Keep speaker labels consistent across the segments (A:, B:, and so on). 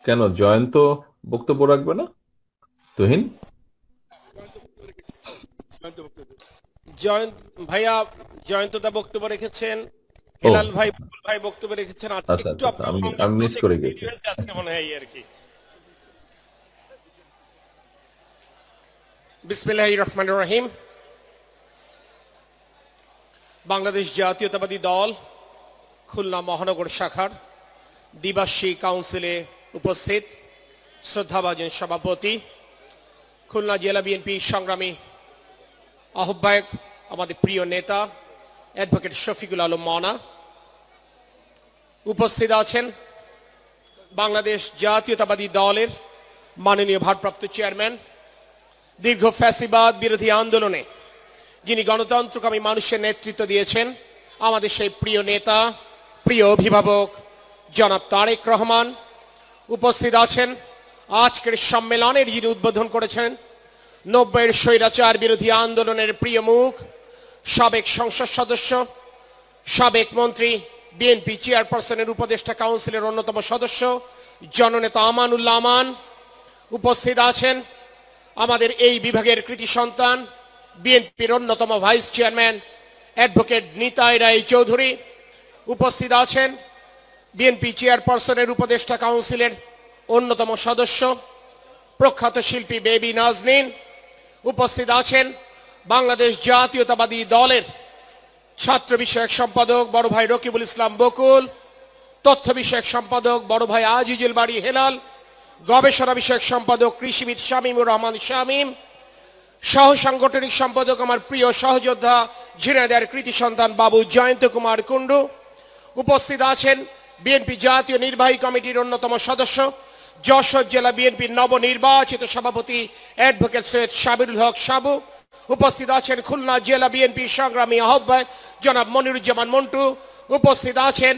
A: কেন জয়ন্ত বক্তব্য রাখবে না? তুহিন?
B: জয়ন্ত ভাইয়া, জয়ন্তদা বক্তব্য রেখেছেন,
A: ও
B: হেলাল ভাই, বুলবুল ভাই বক্তব্য রেখেছেন। আজকে
A: আচ্ছা
B: একটু
A: আচ্ছা আচ্ছা,
B: আপনার
A: আমি
B: সংযোগ
A: আমি মিস
B: করতে
A: করে
B: একটু দেরি
A: গেছি।
B: হয়েছে আজকে মনে হয়, এই আর কি। বিসমিল্লাহির রহমানির রহিম। বাংলাদেশ জাতীয়তাবাদী দল খুলনা মহানগর শাখার দ্বিবার্ষিক কাউন্সিলে উপস্থিত শ্রদ্ধাভাজন সভাপতি, খুলনা জেলা বিএনপি সংগ্রামী আহ্বায়ক, আমাদের প্রিয় নেতা অ্যাডভোকেট শফিকুল আলম মনা, উপস্থিত আছেন বাংলাদেশ জাতীয়তাবাদী দলের মাননীয় ভারপ্রাপ্ত চেয়ারম্যান, দীর্ঘ ফ্যাসিবাদ বিরোধী আন্দোলনে যিনি গণতন্ত্রকামী মানুষের নেতৃত্ব দিয়েছেন, আমাদের সেই প্রিয় নেতা, প্রিয় অভিভাবক জনাব তারেক রহমান। উপস্থিত আছেন আজকের সম্মেলনের যিনি উদ্বোধন করেছেন, 90-এর স্বৈরাচার বিরোধী আন্দোলনের প্রিয় মুখ, সাবেক সংসদ সদস্য, সাবেক মন্ত্রী, বিএনপি চেয়ারপারসনের উপদেষ্টা কাউন্সিলের অন্যতম সদস্য জননেতা আমানুল্লাহ আমান। উপস্থিত আছেন আমাদের এই বিভাগের কৃতি সন্তান, বিএনপির অন্যতম ভাইস চেয়ারম্যান অ্যাডভোকেট নিতাই রায় চৌধুরী। উপস্থিত আছেন বিএনপি চেয়ারপারসনের উপদেষ্টা কাউন্সিলের অন্যতম সদস্য প্রখ্যাত শিল্পী বেবি নাজনীন। উপস্থিত আছেন বাংলাদেশ জাতীয়তাবাদী দলের ছাত্র বিষয়ক সম্পাদক বড় ভাই রকিবুল ইসলাম বকুল, তথ্য বিষয়ক সম্পাদক বড় ভাই আজিজুল বাড়ি হেলাল, গবেষণা বিষয়ক সম্পাদক কৃষিবিদ শামীমুর রহমান শামীম, সহ সাংগঠনিক সম্পাদক আমার প্রিয় সহযোদ্ধা ঝিনাইদহের কৃতি সন্তান বাবু জয়ন্ত কুমার কুণ্ডু। উপস্থিত আছেন বিএনপি জাতীয় নির্বাহী কমিটির অন্যতম সদস্য, যশোর জেলা বিএনপির নবনির্বাচিত সভাপতি অ্যাডভোকেট সৈয়দ সাবিরুল হক সাবু। উপস্থিত আছেন খুলনা জেলা বিএনপি সংগ্রামী আহ্বায়ক জনাব মনিরুজ্জামান মন্টু। উপস্থিত আছেন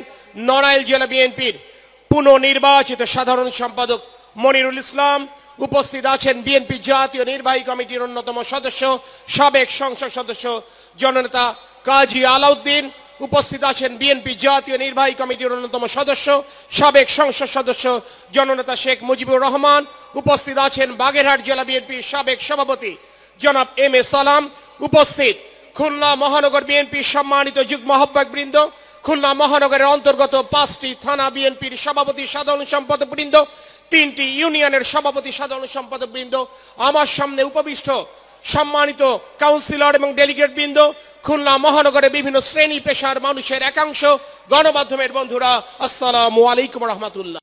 B: নড়াইল জেলা বিএনপির পুনঃনির্বাচিত সাধারণ সম্পাদক মনিরুল ইসলাম। উপস্থিত আছেন বিএনপি জাতীয় নির্বাহী কমিটির অন্যতম সদস্য, সাবেক সংসদ সদস্য জননেতা কাজী আলাউদ্দিন। উপস্থিত আছেন বিএনপি জাতীয় নির্বাহী কমিটির অন্যতম সদস্য, সাবেক সংসদ সদস্য জননেতা শেখ মুজিবুর রহমান। উপস্থিত আছেন বাগেরহাট জেলা বিএনপির সাবেক সভাপতি জনাব এম এ সালাম। উপস্থিত খুলনা মহানগর বিএনপির সম্মানিত যুগ্ম আহ্বায়ক বৃন্দ, খুলনা মহানগরের অন্তর্গত 5টি থানা বিএনপির সভাপতি সাধারণ সম্পাদক বৃন্দ, 3টি ইউনিয়নের সভাপতি সাধারণ সম্পাদক বৃন্দ, আমার সামনে উপবিষ্ট সম্মানিত কাউন্সিলর এবং ডেলিগেট বৃন্দ, খুলনা মহানগরের বিভিন্ন শ্রেণী পেশার মানুষের একাংশ, গণমাধ্যমের বন্ধুরা, আসসালামু আলাইকুম রহমতুল্লাহ।